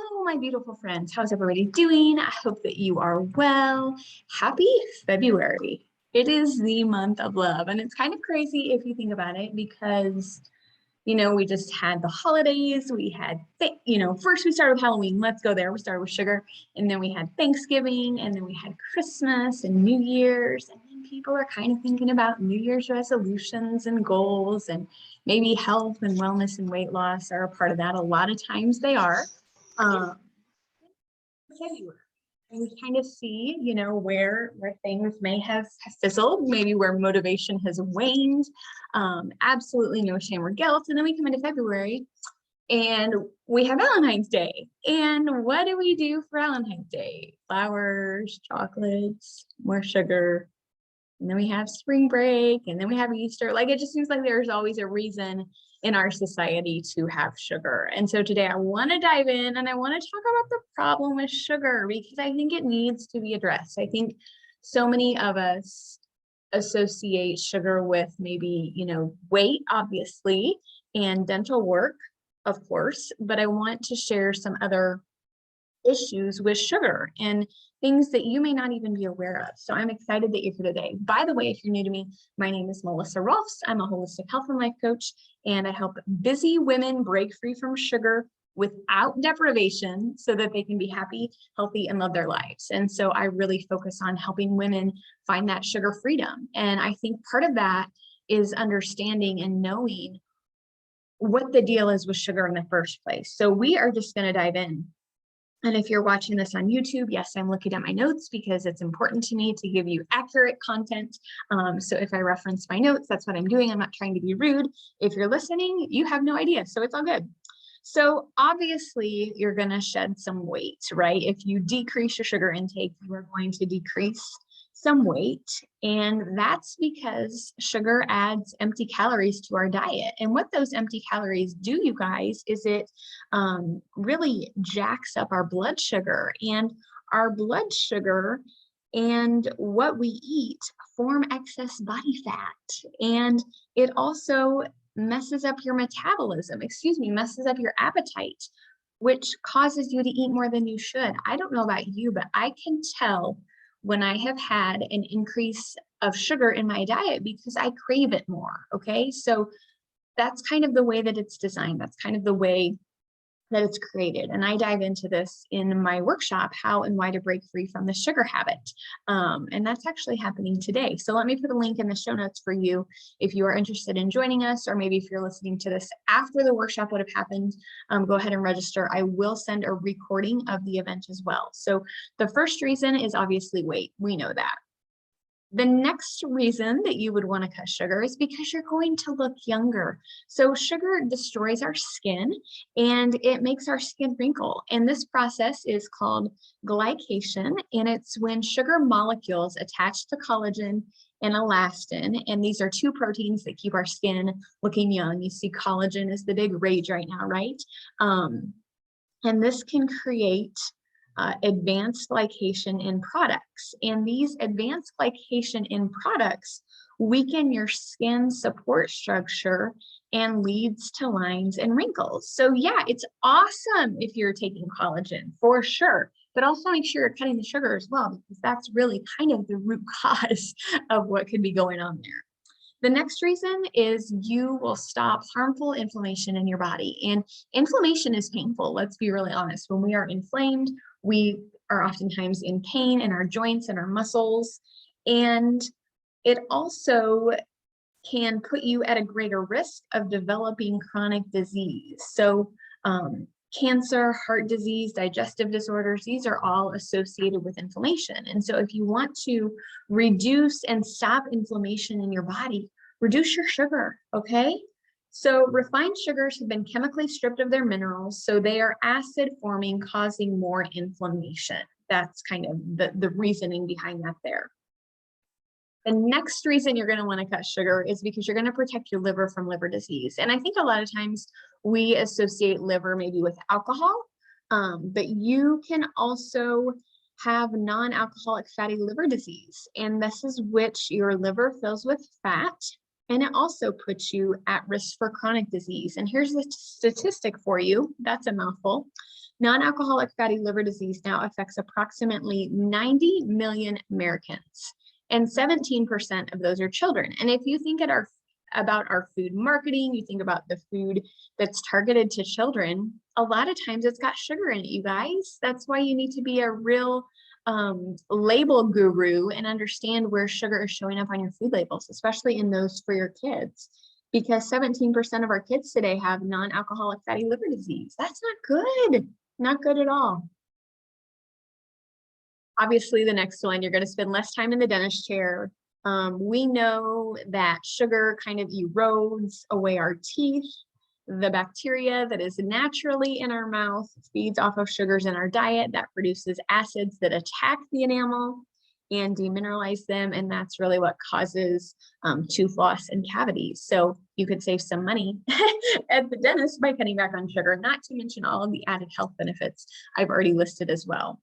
Hello, my beautiful friends. How's everybody doing? I hope that you are well. Happy February. It is the month of love, and it's kind of crazy if you think about it because, we just had the holidays. We had, first we started with Halloween. Let's go there. We started with sugar, and then we had Thanksgiving, and then we had Christmas and New Year's, and then people are kind of thinking about New Year's resolutions and goals, and maybe health and wellness and weight loss are a part of that. A lot of times they are. February. And we kind of see, where things may have fizzled, maybe where motivation has waned. Absolutely no shame or guilt. And then we come into February and we have Valentine's Day. And what do we do for Valentine's Day? Flowers, chocolates, more sugar. And then we have spring break, and then we have Easter. Like, it just seems like there's always a reason in our society to have sugar. And so today I want to dive in and I want to talk about the problem with sugar because I think it needs to be addressed. I think so many of us associate sugar with maybe, weight, obviously, and dental work, of course, but I want to share some other issues with sugar and things that you may not even be aware of. So I'm excited that you're here today. By the way, if you're new to me, my name is Melissa Rolfs. I'm a holistic health and life coach, and I help busy women break free from sugar without deprivation so that they can be happy, healthy, and love their lives. And so I really focus on helping women find that sugar freedom. And I think part of that is understanding and knowing what the deal is with sugar in the first place. So we are just going to dive in. And if you're watching this on YouTube, yes, I'm looking at my notes because it's important to me to give you accurate content. So if I reference my notes, that's what I'm doing. I'm not trying to be rude. If you're listening, you have no idea. So it's all good. So obviously you're going to shed some weight, right? If you decrease your sugar intake, you are going to decrease some weight. And that's because sugar adds empty calories to our diet. And what those empty calories do, you guys, is it really jacks up our blood sugar, and our blood sugar and what we eat form excess body fat. And it also messes up your metabolism, messes up your appetite, which causes you to eat more than you should. I don't know about you, but I can tell when I have had an increase of sugar in my diet because I crave it more. Okay. So that's kind of the way that it's designed. That's kind of the way that it's created. And I dive into this in my workshop, how and why to break free from the sugar habit. And that's actually happening today. So let me put a link in the show notes for you if you are interested in joining us, or maybe if you're listening to this after the workshop would have happened, go ahead and register. I will send a recording of the event as well. So the first reason is obviously weight. We know that. The next reason that you would want to cut sugar is because you're going to look younger. So sugar destroys our skin and it makes our skin wrinkle. And this process is called glycation. And it's when sugar molecules attach to collagen and elastin. And these are two proteins that keep our skin looking young. You see, collagen is the big rage right now, right? And this can create advanced glycation in products. And these advanced glycation in products weaken your skin support structure and leads to lines and wrinkles. So yeah, it's awesome if you're taking collagen for sure, but also make sure you're cutting the sugar as well, because that's really kind of the root cause of what could be going on there. The next reason is you will stop harmful inflammation in your body. And inflammation is painful. Let's be really honest. When we are inflamed, we are oftentimes in pain in our joints and our muscles. And it also can put you at a greater risk of developing chronic disease. So cancer, heart disease, digestive disorders, these are all associated with inflammation. And so if you want to reduce and stop inflammation in your body, reduce your sugar, okay? So refined sugars have been chemically stripped of their minerals, so they are acid forming, causing more inflammation. That's kind of the reasoning behind that there. The next reason you're going to want to cut sugar is because you're going to protect your liver from liver disease. And I think a lot of times we associate liver maybe with alcohol, but you can also have non-alcoholic fatty liver disease. And this is which your liver fills with fat, and it also puts you at risk for chronic disease. And here's the statistic for you. That's a mouthful. Non-alcoholic fatty liver disease now affects approximately 90 million Americans, and 17% of those are children. And if you think about our food marketing, you think about the food that's targeted to children, a lot of times it's got sugar in it, you guys. That's why you need to be a real label guru and understand where sugar is showing up on your food labels, especially in those for your kids, because 17% of our kids today have non-alcoholic fatty liver disease. That's not good, not good at all. Obviously, the next one, you're going to spend less time in the dentist chair. We know that sugar kind of erodes away our teeth. The bacteria that is naturally in our mouth feeds off of sugars in our diet that produces acids that attack the enamel and demineralize them. And that's really what causes tooth loss and cavities. So you could save some money at the dentist by cutting back on sugar, not to mention all of the added health benefits I've already listed as well.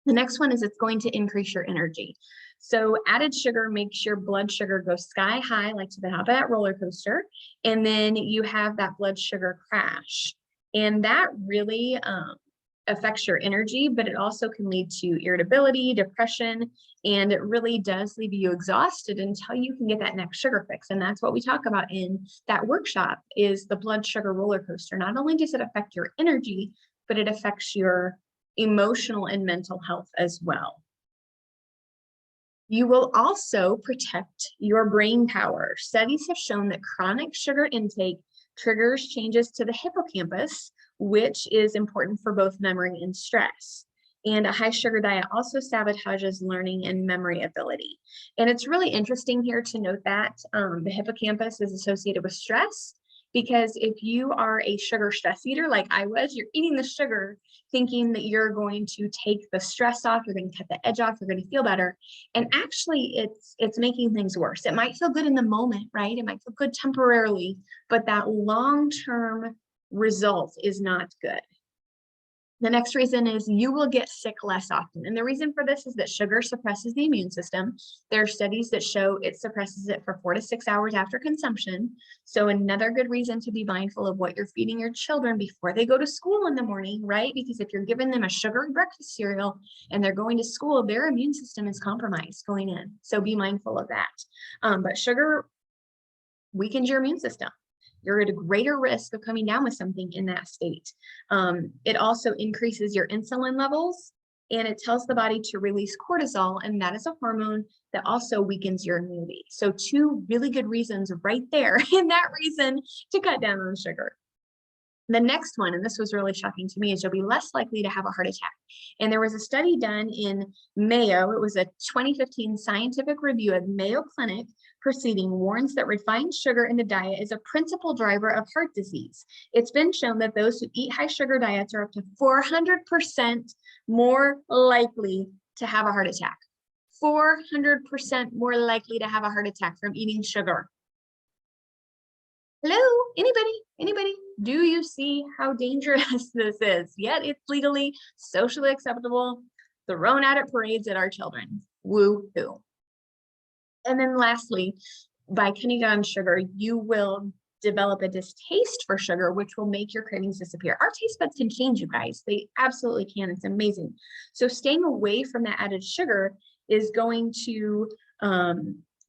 The next one is it's going to increase your energy. So added sugar makes your blood sugar go sky high, like to the top of that roller coaster, and then you have that blood sugar crash. And that really affects your energy, but it also can lead to irritability, depression, and it really does leave you exhausted until you can get that next sugar fix. And that's what we talk about in that workshop is the blood sugar roller coaster. Not only does it affect your energy, but it affects your emotional and mental health as well. You will also protect your brain power. Studies have shown that chronic sugar intake triggers changes to the hippocampus, which is important for both memory and stress. And a high sugar diet also sabotages learning and memory ability. And it's really interesting here to note that the hippocampus is associated with stress, because if you are a sugar stress eater like I was, you're eating the sugar thinking that you're going to take the stress off, you're going to cut the edge off, you're going to feel better. And actually it's making things worse. It might feel good in the moment, right? It might feel good temporarily, but that long-term result is not good. The next reason is you will get sick less often. And the reason for this is that sugar suppresses the immune system. There are studies that show it suppresses it for 4 to 6 hours after consumption. So another good reason to be mindful of what you're feeding your children before they go to school in the morning, right? Because if you're giving them a sugary breakfast cereal and they're going to school, their immune system is compromised going in. So be mindful of that. But sugar weakens your immune system. You're at a greater risk of coming down with something in that state. It also increases your insulin levels, and it tells the body to release cortisol, and that is a hormone that also weakens your immunity. So 2 really good reasons right there in that reason to cut down on sugar. The next one, and this was really shocking to me, is you'll be less likely to have a heart attack. And there was a study done in Mayo. It was a 2015 scientific review at Mayo Clinic proceeding warns that refined sugar in the diet is a principal driver of heart disease. It's been shown that those who eat high sugar diets are up to 400% more likely to have a heart attack. 400% more likely to have a heart attack from eating sugar. Hello, anybody? Do you see how dangerous this is? Yet it's legally, socially acceptable, thrown out at parades at our children. Woo-hoo. And then lastly, by cutting down sugar, you will develop a distaste for sugar, which will make your cravings disappear. Our taste buds can change, you guys. They absolutely can. It's amazing. So staying away from that added sugar is going to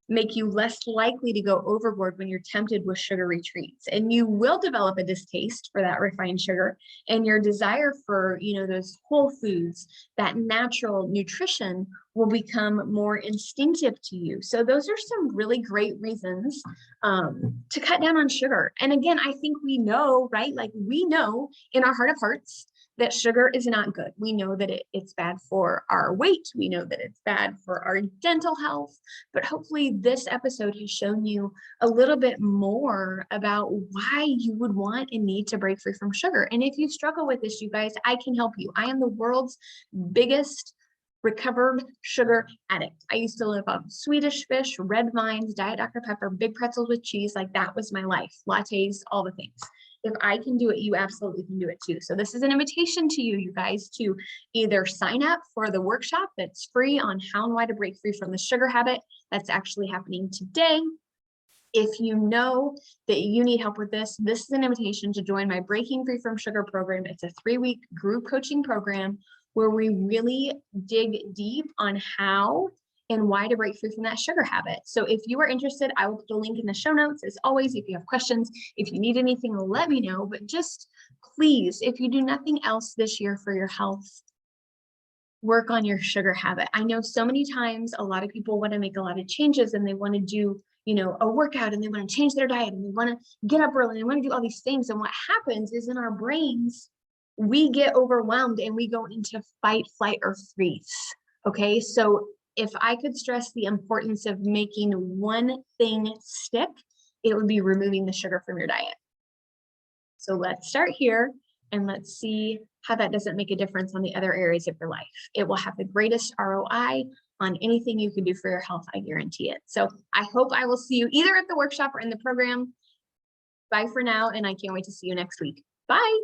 make you less likely to go overboard when you're tempted with sugary treats. And you will develop a distaste for that refined sugar, and your desire for, those whole foods, that natural nutrition will become more instinctive to you. So those are some really great reasons to cut down on sugar. And again, I think we know, right? Like we know in our heart of hearts that sugar is not good. We know that it's bad for our weight. We know that it's bad for our dental health, but hopefully this episode has shown you a little bit more about why you would want and need to break free from sugar. And if you struggle with this, you guys, I can help you. I am the world's biggest recovered sugar addict. I used to live on Swedish fish, red vines, Diet Dr. Pepper, big pretzels with cheese. Like that was my life. Lattes, all the things. If I can do it, you absolutely can do it too. So this is an invitation to you guys, to either sign up for the workshop that's free on how and why to break free from the sugar habit. That's actually happening today. If you know that you need help with this, this is an invitation to join my Breaking Free from Sugar program. It's a 3-week group coaching program where we really dig deep on how and why to break free from that sugar habit. So if you are interested, I will put a link in the show notes. As always, if you have questions, if you need anything, let me know. But just please, if you do nothing else this year for your health, work on your sugar habit. I know so many times a lot of people want to make a lot of changes and they want to do, you know, a workout and they want to change their diet and they want to get up early and they want to do all these things. And what happens is in our brains, we get overwhelmed and we go into fight, flight, or freeze. Okay. So if I could stress the importance of making one thing stick, it would be removing the sugar from your diet. So let's start here and let's see how that doesn't make a difference on the other areas of your life. It will have the greatest ROI on anything you can do for your health. I guarantee it. So I hope I will see you either at the workshop or in the program. Bye for now, and I can't wait to see you next week. Bye.